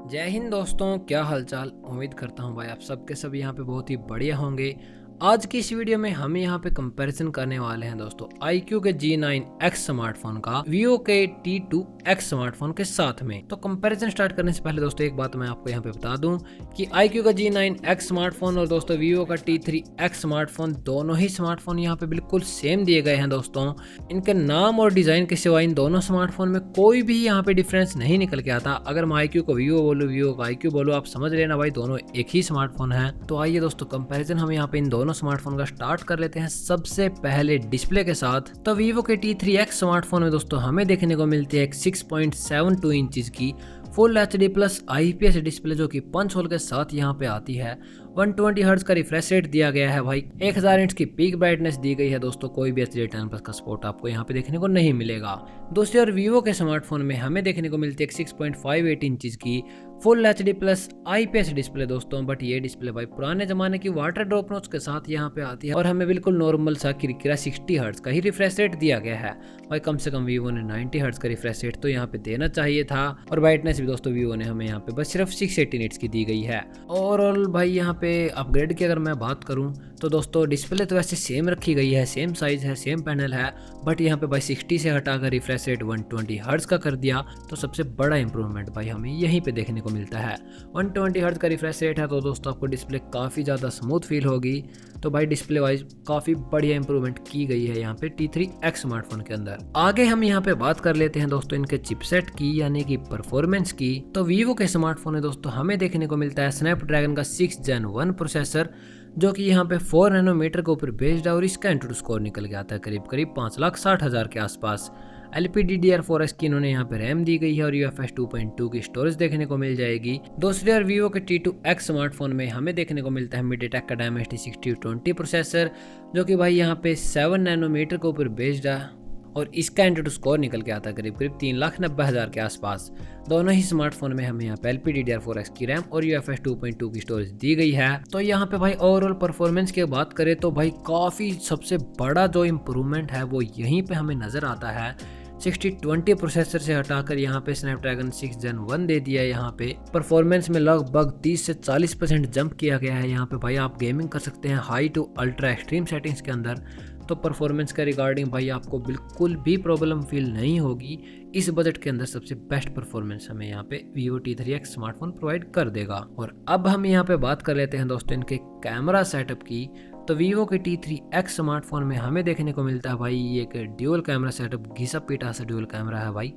जय हिंद दोस्तों, क्या हालचाल। उम्मीद करता हूँ भाई आप सबके सब यहाँ पे बहुत ही बढ़िया होंगे। आज की इस वीडियो में हम यहाँ पे कंपैरिजन करने वाले हैं दोस्तों iQOO के G9X स्मार्टफोन का Vivo के T2X स्मार्टफोन के साथ में। तो कंपैरिजन स्टार्ट करने से पहले दोस्तों एक बात मैं आपको यहाँ पे बता दूं कि iQOO का G9X स्मार्टफोन और दोस्तों Vivo का T3X स्मार्टफोन दोनों ही स्मार्टफोन यहाँ पे बिल्कुल सेम दिए गए हैं दोस्तों। इनके नाम और डिजाइन के सिवा इन दोनों स्मार्टफोन में कोई भी यहाँ पे डिफरेंस नहीं निकल के आता। अगर मैं iQOO को Vivo बोलूँ, Vivo को iQOO बोलूँ, आप समझ लेना भाई दोनों एक ही स्मार्टफोन है। तो आइए दोस्तों कंपैरिजन हम यहाँ पे इन दोनों स्मार्टफोन का स्टार्ट कर लेते हैं सबसे पहले डिस्प्ले के साथ। तो Vivo के T3X स्मार्टफोन में दोस्तों हमें देखने को मिलती है एक 6.72 इंचेस की full HD plus IPS display जो कि पंच होल के साथ यहाँ पे आती है। 120 हर्ट्ज का रिफ्रेश रेट दिया गया है भाई। 1000 इंच की पीक ब्राइटनेस दी गई है दोस्तों। कोई भी HD10+ का सपोर्ट आपको यहाँ पे देखने को नहीं मिलेगा। दूसरी ओर Vivo के स्मार्टफोन में हमें देखने को मिलती है एक 6.58 इंचेस की full HD plus IPS display दोस्तों। बट ये डिस्प्ले भाई पुराने जमाने की वाटर ड्रॉप नोच के साथ यहाँ पे आती है और हमें बिल्कुल नॉर्मल सा किरकिरा 60 हर्ट्ज का ही रिफ्रेश रेट दिया गया है भाई। कम से कम Vivo ने 90 हर्ट्ज का रिफ्रेश रेट तो यहाँ पे देना चाहिए था। और ब्राइटनेस भी दोस्तों Vivo ने हमें यहाँ पे बस सिर्फ 680 निट्स की दी गई है। ओवरऑल भाई यहाँ पे अपग्रेड की अगर मैं बात करूँ तो दोस्तों डिस्प्ले तो वैसे सेम रखी गई है, सेम साइज है, सेम पैनल है। बट यहाँ पे भाई 60 से हटाकर रिफ्रेश रेट 120 हर्ट्ज का कर दिया। तो सबसे बड़ा इंप्रूवमेंट भाई हमें यहीं पे देखने को मिलता है। 120 हर्ट्ज का रिफ्रेश रेट है तो दोस्तों आपको डिस्प्ले काफ़ी ज़्यादा स्मूथ फील होगी। तो भाई डिस्प्ले वाइज काफ़ी बढ़िया इंप्रूवमेंट की गई है यहाँ पे T3X स्मार्टफोन के अंदर। आगे हम यहाँ पे बात कर लेते हैं दोस्तों इनके चिपसेट की यानी कि परफॉर्मेंस की। तो Vivo के स्मार्टफोन में दोस्तों हमें देखने को मिलता है स्नैपड्रैगन का 6 Gen 1 प्रोसेसर जो कि यहाँ पे 4 नैनोमीटर के ऊपर बेस्ड है। और इसका एंट्री स्कोर निकल के आता है करीब करीब 5,60,000 के आसपास। LPDDR4X की इन्होंने यहाँ पे रैम दी गई है और UFS 2.2 की स्टोरेज देखने को मिल जाएगी। दूसरी ओर Vivo के T2X स्मार्टफोन में हमें देखने को मिलता है MediaTek का Dimensity 6220 प्रोसेसर जो कि भाई यहाँ पे 7 नैनोमीटर के ऊपर बेस्ड है। और इसका एंट्री स्कोर निकल के आता है करीब करीब 3,90,000 के आसपास। दोनों ही स्मार्टफोन में हमें यहाँ पे LPDDR4X की रैम और UFS 2.2 की स्टोरेज दी गई है। तो यहाँ पे भाई ओवरऑल परफॉर्मेंस की बात करें तो भाई काफ़ी सबसे बड़ा जो इम्प्रूवमेंट है वो यहीं पे हमें नज़र आता है। 6020 प्रोसेसर से हटाकर यहाँ पे स्नैपड्रैगन 6 Gen 1 दे दिया है। यहाँ पे परफॉर्मेंस में लगभग 30 से 40% जंप किया गया है। यहाँ पे भाई आप गेमिंग कर सकते हैं high to ultra extreme settings के अंदर। तो परफॉर्मेंस के रिगार्डिंग भाई आपको बिल्कुल भी प्रॉब्लम फील नहीं होगी। इस बजट के अंदर सबसे बेस्ट परफॉर्मेंस हमें यहाँ पे Vivo T3X स्मार्टफोन प्रोवाइड कर देगा। और अब हम यहाँ पे बात कर लेते हैं दोस्तों इनके कैमरा सेटअप की। तो Vivo के T3X स्मार्टफोन में हमें देखने को मिलता है भाई एक ड्यूअल कैमरा सेटअप, घिसा पीटा सा ड्यूअल कैमरा है भाई।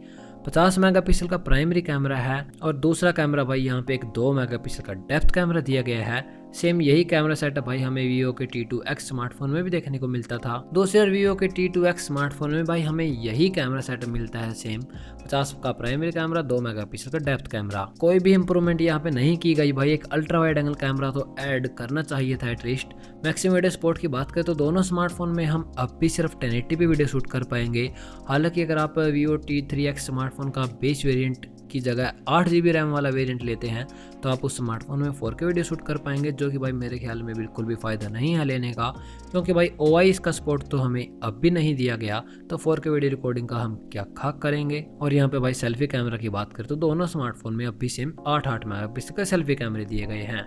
50 मेगापिक्सल का प्राइमरी कैमरा है और दूसरा कैमरा भाई यहाँ पे एक 2 मेगापिक्सल का डेप्थ कैमरा दिया गया है। सेम यही कैमरा सेटअप भाई हमें Vivo के T2X स्मार्टफोन में भी देखने को मिलता था। दूसरे Vivo के T2X स्मार्टफोन में भाई हमें यही कैमरा सेटअप मिलता है सेम। 50 का प्राइमरी कैमरा, 2 मेगापिक्सल का डेप्थ कैमरा। कोई भी इंप्रूवमेंट यहाँ पे नहीं की गई भाई। एक अल्ट्रा वाइड एंगल कैमरा तो ऐड करना चाहिए था एटलीस्ट। मैक्सिमम वीडियो सपोर्ट की बात करें तो दोनों स्मार्टफोन में हम अब भी सिर्फ 1080p वीडियो शूट कर पाएंगे। हालांकि अगर आप Vivo T3X स्मार्टफोन का बेस वेरिएंट की जगह 8GB रैम वाला वेरिएंट लेते हैं तो आप उस स्मार्टफोन में 4K वीडियो शूट कर पाएंगे, जो कि भाई मेरे ख्याल में बिल्कुल भी फ़ायदा नहीं है लेने का, क्योंकि भाई OIS का सपोर्ट तो हमें अब भी नहीं दिया गया। तो 4K वीडियो रिकॉर्डिंग का हम क्या खाक करेंगे। और यहाँ पे भाई सेल्फी कैमरा की बात करें तो दोनों स्मार्टफोन में अब भी सेम 8 मेगापिक्सल के सेल्फी कैमरे दिए गए हैं।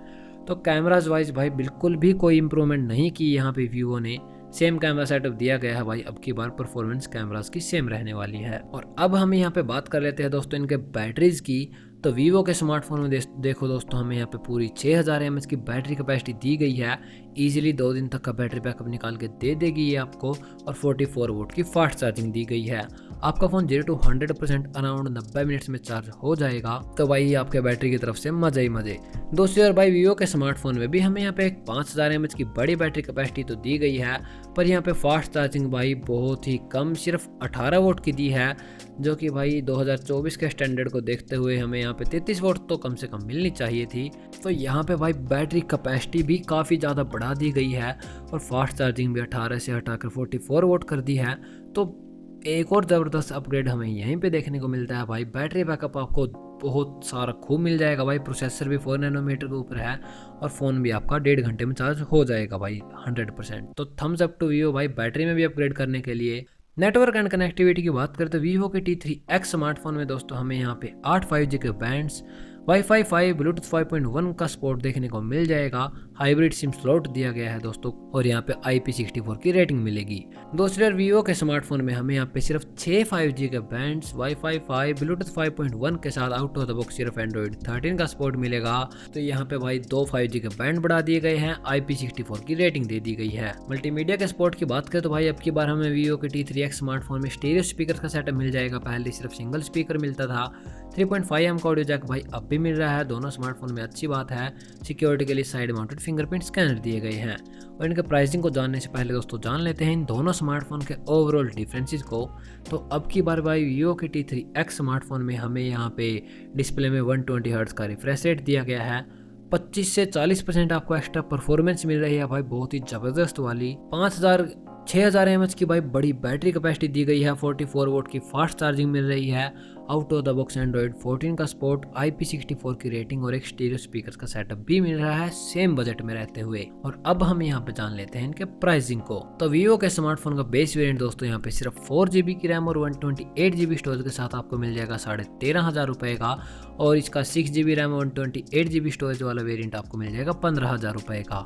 तो कैमराज वाइज भाई बिल्कुल भी कोई इंप्रूवमेंट नहीं की यहाँ पे Vivo ने। सेम कैमरा सेटअप दिया गया है भाई। अब की बार परफॉर्मेंस कैमरास की सेम रहने वाली है। और अब हम यहाँ पे बात कर लेते हैं दोस्तों इनके बैटरीज की। तो Vivo के स्मार्टफोन में देखो दोस्तों हमें यहाँ पे पूरी 6000 mAh की बैटरी कैपेसिटी दी गई है। इजीली 2 दिन तक का बैटरी बैकअप निकाल के दे देगी ये आपको। और 44 वोल्ट की फास्ट चार्जिंग दी गई है। आपका फ़ोन 0 to 100% अराउंड 90 मिनट्स में चार्ज हो जाएगा। तो भाई आपके बैटरी की तरफ से मजे ही मजे। दूसरी ओर भाई Vivo के स्मार्टफोन में भी हमें यहाँ पे एक 5000 mAh की बड़ी बैटरी कैपेसिटी तो दी गई है, पर यहाँ पे फास्ट चार्जिंग भाई बहुत ही कम, सिर्फ 18 वोल्ट की दी है, जो कि भाई 2024 के स्टैंडर्ड को देखते हुए हमें यहाँ पे 33 वोल्ट तो कम से कम मिलनी चाहिए थी। तो यहाँ पे भाई बैटरी कैपेसिटी भी काफ़ी ज़्यादा बढ़ा दी गई है और फास्ट चार्जिंग भी 18 से हटाकर 44 वोल्ट कर दी है। तो एक और ज़बरदस्त अपग्रेड हमें यहीं पे देखने को मिलता है भाई। बैटरी बैकअप आपको बहुत सारा खूब मिल जाएगा भाई। प्रोसेसर भी 4 नैनोमीटर के ऊपर है और फ़ोन भी आपका 1.5 घंटे में चार्ज हो जाएगा भाई 100%। तो थम्स अप टू Vivo भाई बैटरी में भी अपग्रेड करने के लिए। नेटवर्क एंड कनेक्टिविटी की बात करें तो Vivo के T3X स्मार्टफोन में दोस्तों हमें यहाँ पे 8 5G के बैंड्स वाईफाई 5 ब्लूटूथ 5.1 का सपोर्ट देखने को मिल जाएगा। हाइब्रिड सिम स्लॉट दिया गया है दोस्तों, और यहाँ पे IP64 की रेटिंग मिलेगी। दोस्तों यार वीवो के स्मार्टफोन में हमें यहाँ पे सिर्फ 6 5G के बैंड्स, वाईफाई 5 ब्लूटूथ 5.1 के साथ आउट ऑफ द बॉक्स सिर्फ एंड्रॉइड 13 का सपोर्ट मिलेगा। तो यहाँ पे भाई 2 5G के बैंड बढ़ा दिए गए हैं, IP64 की रेटिंग दे दी गई है। मल्टीमीडिया के सपोर्ट की बात करें तो भाई अब की बार हमें वीवो के T3X स्मार्टफोन में स्टीरियो स्पीकर का सेटअप मिल जाएगा। पहले सिर्फ सिंगल स्पीकर मिलता था। 3.5mm का ऑडियो जैक भाई अब भी मिल रहा है दोनों स्मार्टफोन में, अच्छी बात है। सिक्योरिटी के लिए साइड माउंटेड फिंगरप्रिंट स्कैनर दिए गए हैं। और इनके प्राइसिंग को जानने से पहले दोस्तों जान लेते हैं इन दोनों स्मार्टफोन के ओवरऑल डिफरेंसेस को। तो अब की बार भाई वीवो के T3X स्मार्टफोन में हमें यहाँ पे डिस्प्ले में 120 हर्ट्ज का रिफ्रेश रेट दिया गया है। 25 से 40% आपको एक्स्ट्रा परफॉर्मेंस मिल रही है भाई, बहुत ही ज़बरदस्त वाली। 6000 mAh की भाई बड़ी बैटरी कैपेसिटी दी गई है। 44 वोल्ट की फास्ट चार्जिंग मिल रही है। Out of the box Android 14 का सपोर्ट, IP64 की रेटिंग और एक स्टीरियो स्पीकर का सेटअप भी मिल रहा है सेम बजट में रहते हुए। और अब हम यहाँ पे जान लेते हैं इनके प्राइसिंग को। तो वीवो के स्मार्टफोन का बेस वेरिएंट दोस्तों यहाँ पे सिर्फ 4GB की रैम और 128GB स्टोरेज के साथ आपको मिल जाएगा 13,500 रुपए का। और इसका 6GB रैम और 128GB स्टोरेज वाला वेरिएंट आपको मिल जाएगा 15,000 रुपए का।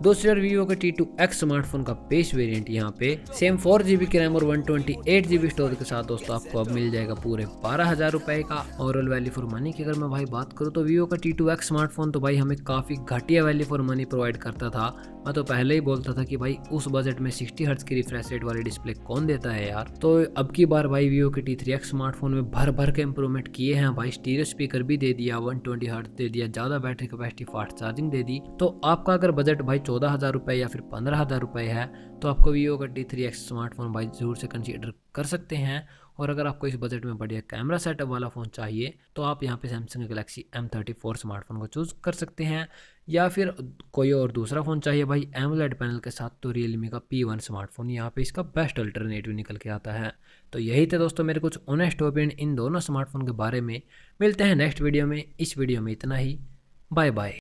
दूसरे वीवो के T2X स्मार्टफोन का बेस वेरिएंट यहाँ पे सेम 4GB की रैम और 128GB स्टोरेज के साथ दोस्तों आपको अब मिल जाएगा पूरे 12,000 रुपए का। ओवरऑल वैल्यू फॉर मनी की अगर मैं भाई बात करूँ तो वीवो का T2X स्मार्टफोन तो भाई हमें काफ़ी घटिया वैल्यू फॉर मनी प्रोवाइड करता था। मैं तो पहले ही बोलता था कि भाई उस बजट में 60 हर्ट्ज की रिफ्रेश रेट वाली डिस्प्ले कौन देता है यार। तो अब की बार भाई वीवो के T3X स्मार्टफोन में भर भर के इंप्रूवमेंट किए हैं भाई। स्टीरियो स्पीकर भी दे दिया, 120 हर्ट्ज दे दिया, ज़्यादा बैटरी कैपेसिटी, फास्ट चार्जिंग दे दी। तो आपका अगर बजट भाई 14,000 रुपये या फिर 15,000 रुपये है तो आपको वीवो का T3X स्मार्टफोन भाई ज़रूर से कंसीडर कर सकते हैं। और अगर आपको इस बजट में बढ़िया कैमरा सेटअप वाला फ़ोन चाहिए तो आप यहाँ पे सैमसंग गैलेक्सी M34 स्मार्टफोन को चूज़ कर सकते हैं। या फिर कोई और दूसरा फ़ोन चाहिए भाई एमोलेड पैनल के साथ तो रियलमी का P1 स्मार्टफोन यहाँ पे इसका बेस्ट अल्टरनेटिव निकल के आता है। तो यही थे दोस्तों मेरे कुछ ऑनेस्ट ओपिनियन इन दोनों स्मार्टफोन के बारे में। मिलते हैं नेक्स्ट वीडियो में। इस वीडियो में इतना ही। Bye bye.